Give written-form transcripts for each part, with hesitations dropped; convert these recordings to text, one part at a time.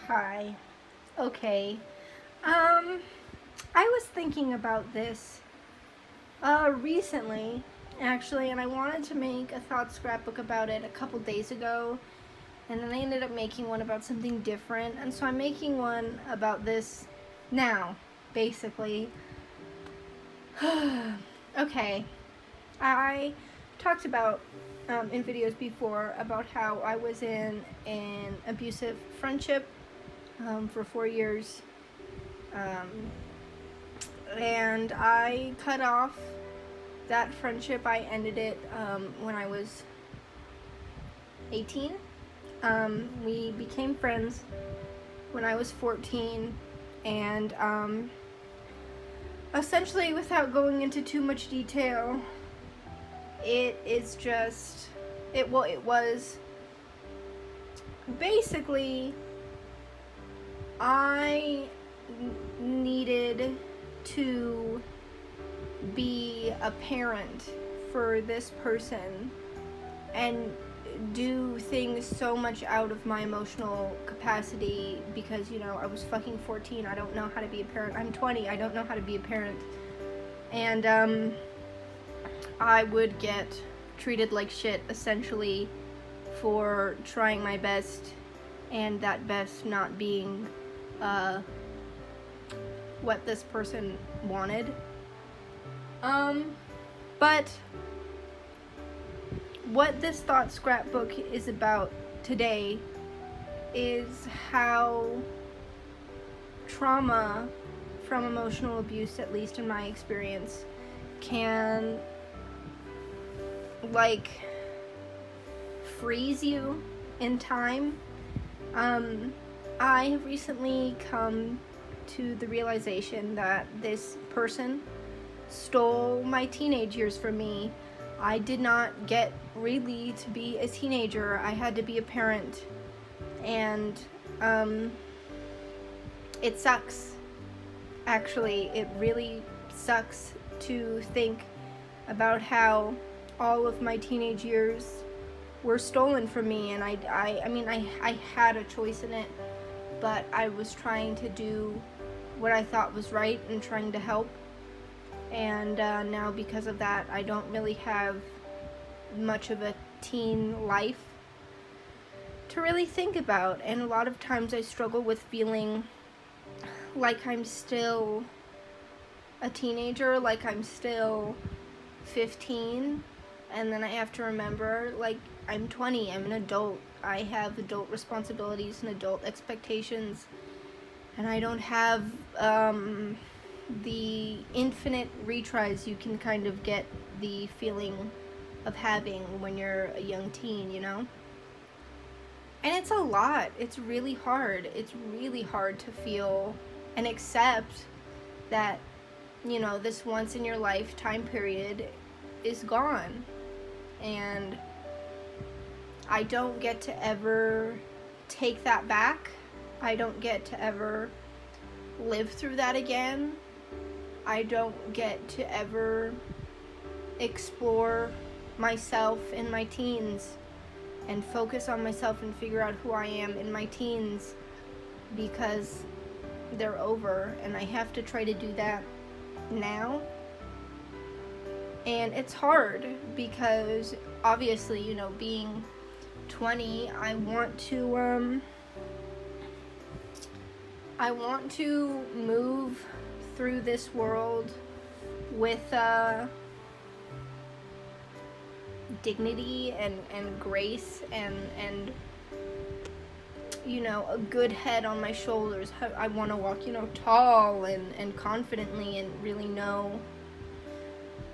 Hi. Okay. Um, I was thinking about this recently, actually, and I wanted to make a thought scrapbook about it a couple days ago, and then I ended up making one about something different, and so I'm making one about this now, basically. Okay. I talked about in videos before about how I was in an abusive friendship for 4 years. Um, and I cut off that friendship. I ended it when I was 18. We became friends when I was 14, and essentially, without going into too much detail, it was basically I needed to be a parent for this person and do things so much out of my emotional capacity because, I was fucking 14. I don't know how to be a parent. I'm 20. I don't know how to be a parent. And I would get treated like shit, essentially, for trying my best, and that best not being what this person wanted. But what this thought scrapbook is about today is how trauma from emotional abuse, at least in my experience, can freeze you in time. I have recently come to the realization that this person stole my teenage years from me. I did not get really to be a teenager. I had to be a parent. And it sucks. Actually, it really sucks to think about how all of my teenage years were stolen from me, and I had a choice in it, but I was trying to do what I thought was right and trying to help, and now because of that, I don't really have much of a teen life to really think about, and a lot of times I struggle with feeling like I'm still a teenager, like I'm still 15, and then I have to remember, I'm 20, I'm an adult, I have adult responsibilities and adult expectations, and I don't have the infinite retries you can kind of get the feeling of having when you're a young teen, And it's a lot. It's really hard. It's really hard to feel and accept that, this once in your life time period is gone. And I don't get to ever take that back. I don't get to ever live through that again. I don't get to ever explore myself in my teens and focus on myself and figure out who I am in my teens because they're over, and I have to try to do that now. And it's hard because obviously, being 20, I want to move through this world with dignity and grace and a good head on my shoulders. I want to walk, tall and confidently and really know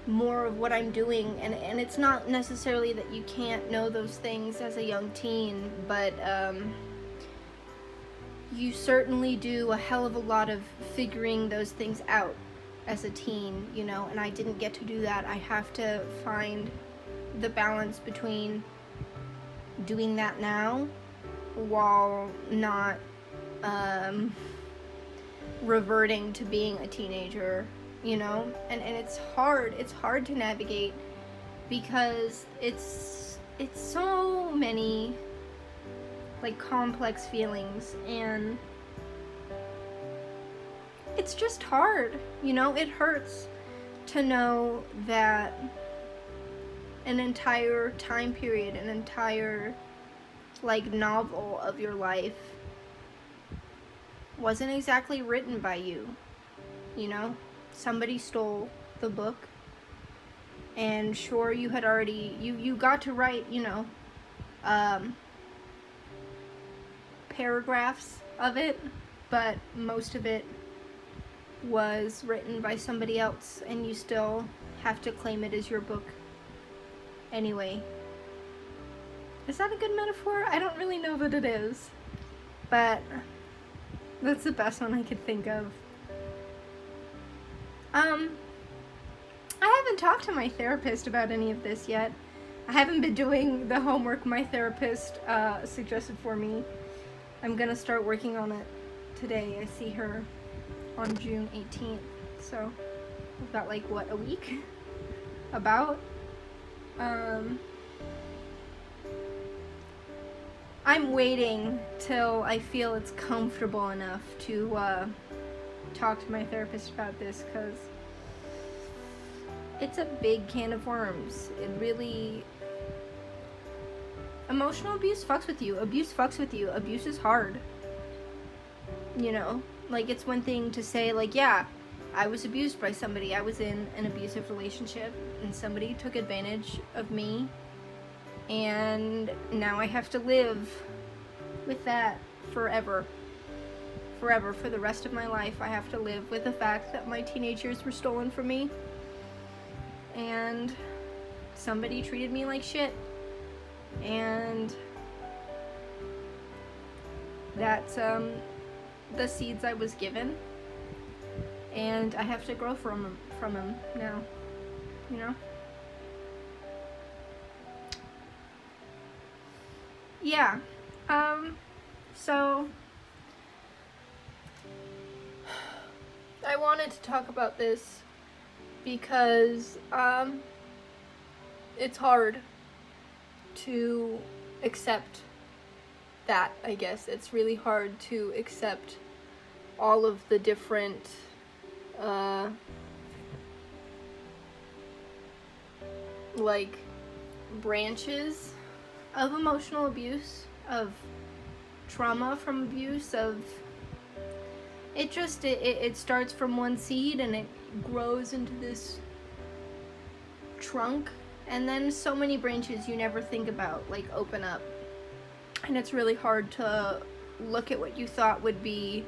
more of what I'm doing, and it's not necessarily that you can't know those things as a young teen, but you certainly do a hell of a lot of figuring those things out as a teen, and I didn't get to do that. I have to find the balance between doing that now while not reverting to being a teenager, and it's hard to navigate because it's so many like complex feelings, and it's just hard, you know? It hurts to know that an entire time period, an entire like novel of your life wasn't exactly written by you, you know? Somebody stole the book, and sure, you had already, you got to write, you know, paragraphs of it, but most of it was written by somebody else, and you still have to claim it as your book anyway. Is that a good metaphor? I don't really know that it is, but that's the best one I could think of. I haven't talked to my therapist about any of this yet. I haven't been doing the homework my therapist suggested for me. I'm gonna start working on it today. I see her on June 18th, so we've got like, what, a week? About. I'm waiting till I feel it's comfortable enough to talk to my therapist about this, because it's a big can of worms. It really... Emotional abuse fucks with you. Abuse fucks with you. Abuse is hard. You know? Like, it's one thing to say, like, yeah, I was abused by somebody. I was in an abusive relationship, and somebody took advantage of me, and now I have to live with that forever. Forever. For the rest of my life, I have to live with the fact that my teenage years were stolen from me, and somebody treated me like shit, and that's the seeds I was given, and I have to grow from them now, you know? Yeah. So I wanted to talk about this because it's hard to accept that, I guess. It's really hard to accept all of the different like branches of emotional abuse, of trauma from abuse, of it starts from one seed and it grows into this trunk, and then so many branches you never think about like open up, and it's really hard to look at what you thought would be,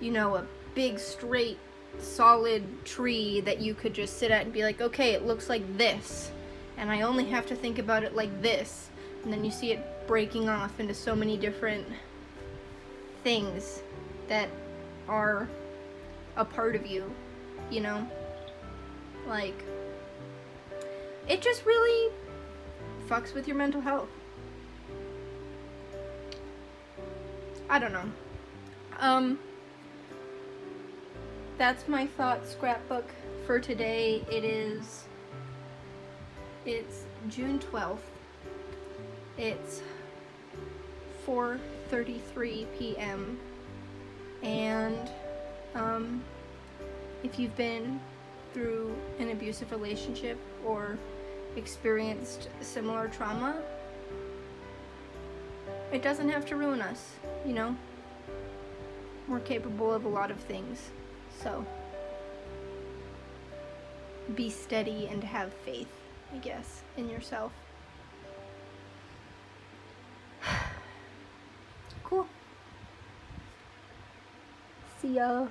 you know, a big straight solid tree that you could just sit at and be like, okay, it looks like this, and I only have to think about it like this, and then you see it breaking off into so many different things that are a part of you, you know? Like, it just really fucks with your mental health. I don't know. That's my thought scrapbook for today. It's June 12th. It's 4:33 p.m. And if you've been through an abusive relationship or experienced similar trauma, it doesn't have to ruin us, you know? We're capable of a lot of things, so be steady and have faith, I guess, in yourself. Cool. See ya.